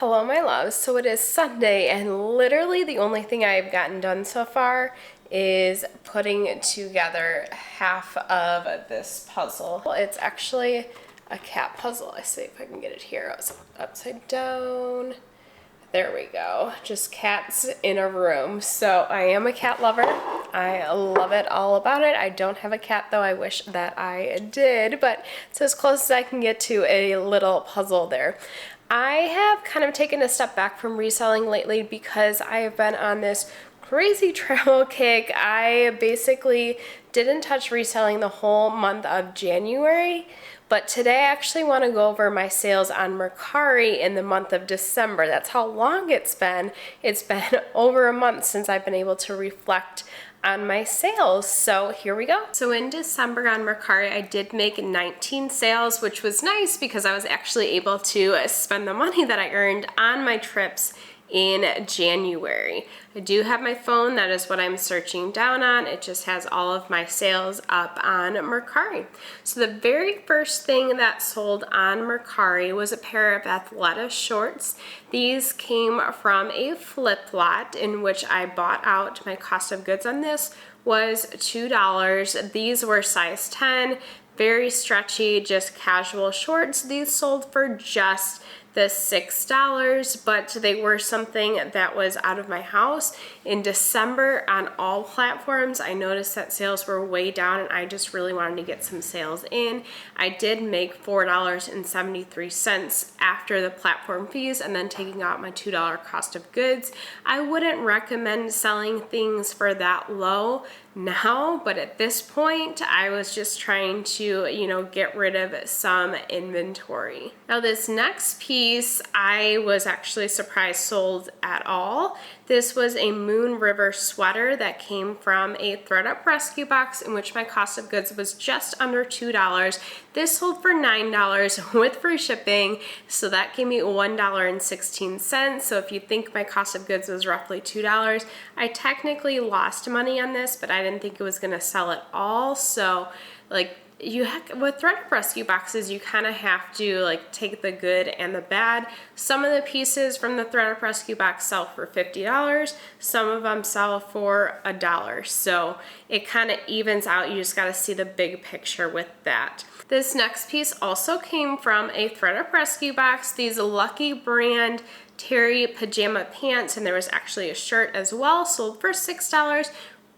Hello, my loves. So it is Sunday, and literally the only thing I've gotten done so far is putting together half of this puzzle. It's actually a cat puzzle. I see if I can get it here. It's upside down. There we go. Just cats in a room. So I am a cat lover. I love it all about it. I don't have a cat though. I wish that I did, but it's as close as I can get to a little puzzle there. I have kind of taken a step back from reselling lately because I have been on this crazy travel kick. I basically didn't touch reselling the whole month of January, but today I actually want to go over my sales on Mercari in the month of December. That's how long it's been. It's been over a month since I've been able to reflect on my sales. So here we go. So in December on Mercari, I did make 19 sales, which was nice because I was actually able to spend the money that I earned on my trips in January. I do have my phone. That is what I'm searching down on. It just has all of my sales up on Mercari. So the very first thing that sold on Mercari was a pair of Athleta shorts. These came from a flip lot in which I bought out. My cost of goods on this was $2. These were size 10, very stretchy, just casual shorts. These sold for just the $6, but they were something that was out of my house. In December on all platforms, I noticed that sales were way down and I just really wanted to get some sales in. I did make $4.73 after the platform fees and then taking out my $2 cost of goods. I wouldn't recommend selling things for that low now, but at this point I was just trying to get rid of some inventory. Now this next piece I was actually surprised sold at all. This was a Moon River sweater that came from a ThredUp rescue box in which my cost of goods was just under $2. This sold for $9 with free shipping, so that gave me $1.16. So if you think my cost of goods was roughly $2, I technically lost money on this, but I didn't think it was gonna sell at all. So with ThredUp rescue boxes, you kind of have to take the good and the bad. Some of the pieces from the ThredUp rescue box sell for $50. Some of them sell for $1. So it kind of evens out. You just got to see the big picture with that. This next piece also came from a ThredUp rescue box. These Lucky brand terry pajama pants, and there was actually a shirt as well, sold for $6.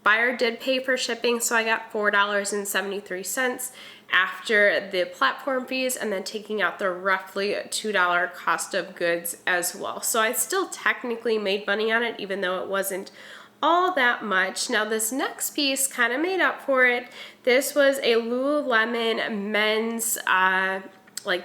Buyer did pay for shipping, so I got $4.73 after the platform fees and then taking out the roughly $2 cost of goods as well. So I still technically made money on it, even though it wasn't all that much. Now this next piece kind of made up for it. This was a Lululemon men's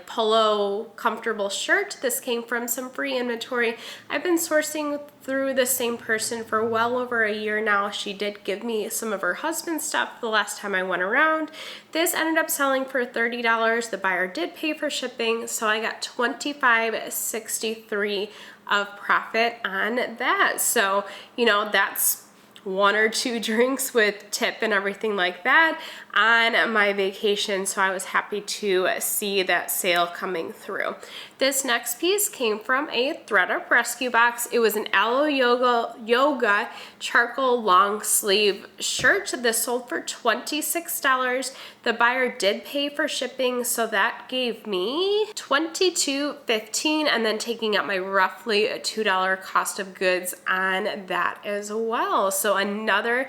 polo comfortable shirt. This came from some free inventory. I've been sourcing through the same person for well over a year now. She did give me some of her husband's stuff the last time I went around. This ended up selling for $30. The buyer did pay for shipping, so I got $25.63 of profit on that. So, that's one or two drinks with tip and everything like that on my vacation, so I was happy to see that sale coming through. This next piece came from a ThredUp rescue box. It was an Aloe Yoga charcoal long sleeve shirt. This sold for $26. The buyer did pay for shipping, so that gave me $22.15 and then taking out my roughly $2 cost of goods on that as well. So another,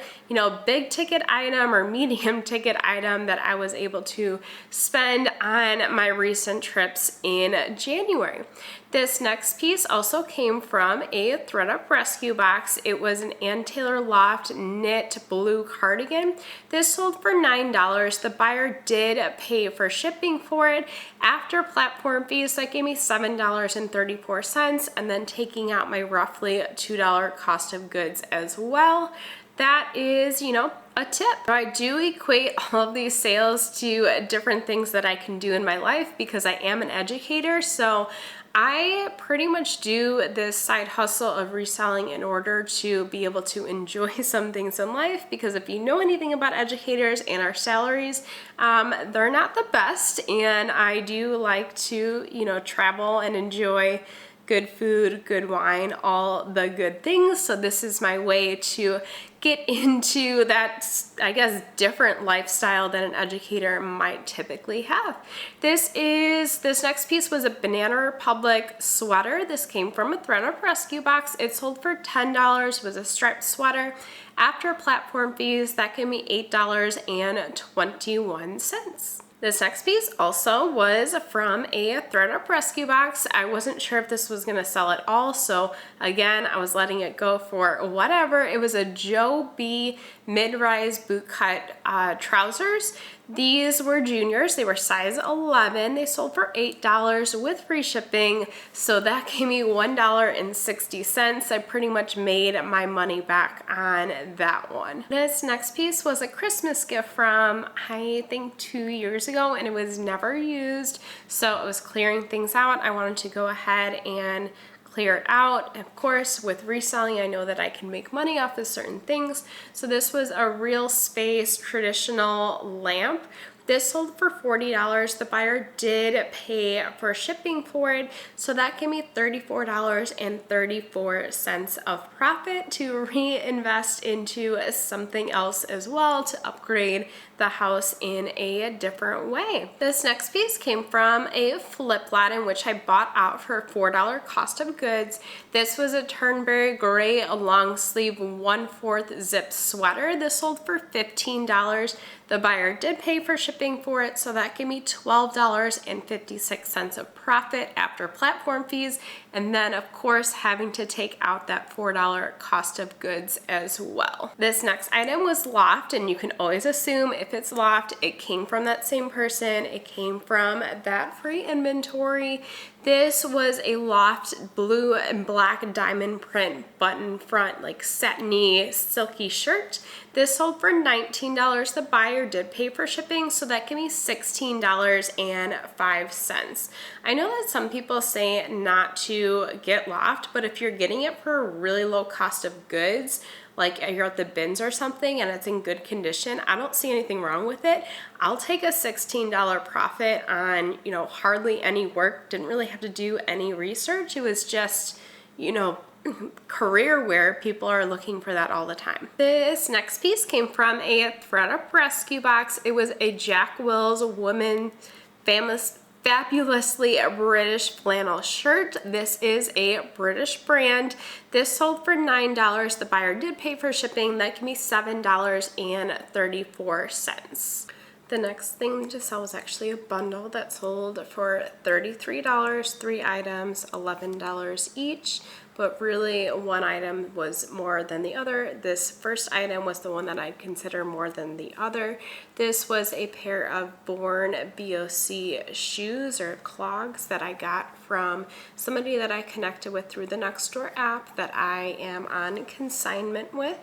big ticket item or medium ticket item that I was able to spend on my recent trips in January. This next piece also came from a ThredUp rescue box. It was an Ann Taylor Loft knit blue cardigan. This sold for $9. The buyer did pay for shipping for it after platform fees. That gave me $7.34 and then taking out my roughly $2 cost of goods as well. That is, a tip. I do equate all of these sales to different things that I can do in my life because I am an educator. So I pretty much do this side hustle of reselling in order to be able to enjoy some things in life, because if you know anything about educators and our salaries, they're not the best, and I do like to, travel and enjoy good food, good wine, all the good things. So this is my way to get into that, I guess, different lifestyle that an educator might typically have. This next piece was a Banana Republic sweater. This came from a ThredUp rescue box. It sold for $10, was a striped sweater. After platform fees, that gave me $8.21. This next piece also was from a ThredUp rescue box. I wasn't sure if this was gonna sell at all, so again, I was letting it go for whatever. It was a Joe B mid-rise boot cut trousers. These were juniors, they were size 11. They sold for $8 with free shipping, so that gave me $1.60. I pretty much made my money back on that one. This next piece was a Christmas gift from, I think, 2 years ago, and it was never used, so it was clearing things out. I wanted to go ahead and clear it out. Of course, with reselling, I know that I can make money off of certain things. So this was a Real Space traditional lamp. This sold for $40. The buyer did pay for shipping for it, so that gave me $34.34 of profit to reinvest into something else as well to upgrade the house in a different way. This next piece came from a flip lot in which I bought out for $4 cost of goods. This was a Turnberry gray long sleeve 1/4 zip sweater. This sold for $15. The buyer did pay for shipping for it, so that gave me $12.56 of profit after platform fees, and then of course having to take out that $4 cost of goods as well. This next item was Loft, and you can always assume if it's Loft, it came from that same person, it came from that free inventory. This was a Loft blue and black diamond print button front, like satiny, silky shirt. This sold for $19. The buyer did pay for shipping, so that gave me $16.05. I know that some people say not to get Loft, but if you're getting it for a really low cost of goods, like you're at the bins or something and it's in good condition, I don't see anything wrong with it. I'll take a $16 profit on, hardly any work. Didn't really have to do any research. It was just, career wear. People are looking for that all the time. This next piece came from a ThredUp rescue box. It was a Jack Wills woman fabulously British flannel shirt. This is a British brand. This sold for $9. The buyer did pay for shipping. That gave me $7.34. The next thing to sell was actually a bundle that sold for $33, 3 items, $11 each. But really one item was more than the other. This first item was the one that I'd consider more than the other. This was a pair of Born BOC shoes or clogs that I got from somebody that I connected with through the Nextdoor app that I am on consignment with.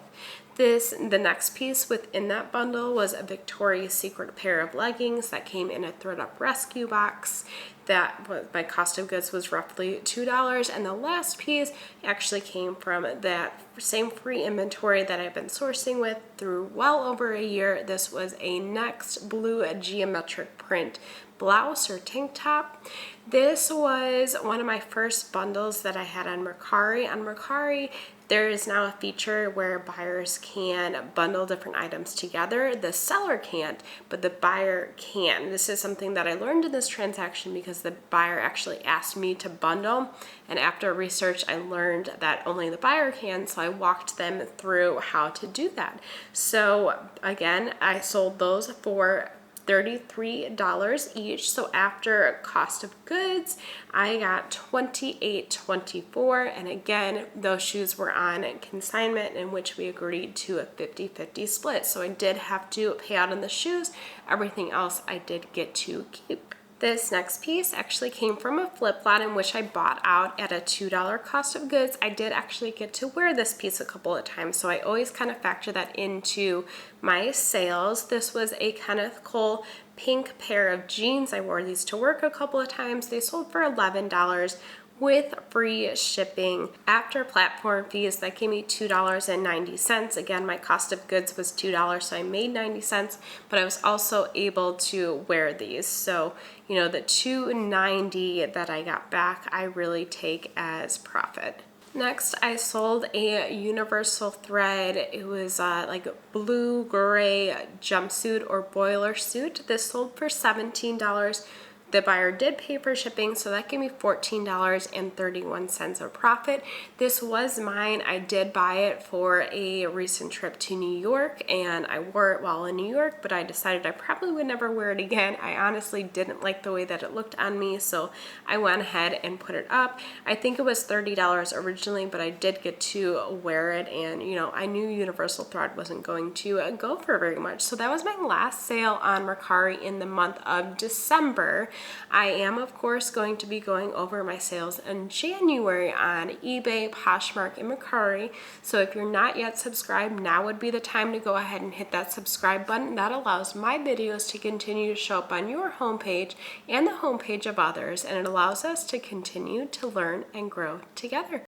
The next piece within that bundle was a Victoria's Secret pair of leggings that came in a ThredUp rescue box. That was, my cost of goods was roughly $2, and the last piece actually came from that same free inventory that I've been sourcing with through well over a year. This was a Next blue geometric print blouse or tank top. This was one of my first bundles that I had on Mercari. On Mercari, there is now a feature where buyers can bundle different items together. The seller can't, but the buyer can. This is something that I learned in this transaction because the buyer actually asked me to bundle, and after research I learned that only the buyer can, so I walked them through how to do that. So again, I sold those for $33 each. So after cost of goods, I got $28.24, and again, those shoes were on consignment in which we agreed to a 50-50 split. So I did have to pay out on the shoes. Everything else I did get to keep. This next piece actually came from a flip lot in which I bought out at a $2 cost of goods. I did actually get to wear this piece a couple of times, so I always kind of factor that into my sales. This was a Kenneth Cole pink pair of jeans. I wore these to work a couple of times. They sold for $11 with free shipping. After platform fees, that gave me $2.90. Again, my cost of goods was $2, so I made 90 cents, but I was also able to wear these. So, you know, the $2.90 that I got back, I really take as profit. Next, I sold a universal thread. It was like a blue-gray jumpsuit or boiler suit. This sold for $17. The buyer did pay for shipping, so that gave me $14.31 of profit. This was mine. I did buy it for a recent trip to New York, and I wore it while in New York, but I decided I probably would never wear it again. I honestly didn't like the way that it looked on me, so I went ahead and put it up. I think it was $30 originally, but I did get to wear it, and you know, I knew universal thread wasn't going to go for very much. So that was my last sale on Mercari in the month of December. I am, of course, going to be going over my sales in January on eBay, Poshmark, and Mercari. So if you're not yet subscribed, now would be the time to go ahead and hit that subscribe button. That allows my videos to continue to show up on your homepage and the homepage of others, and it allows us to continue to learn and grow together.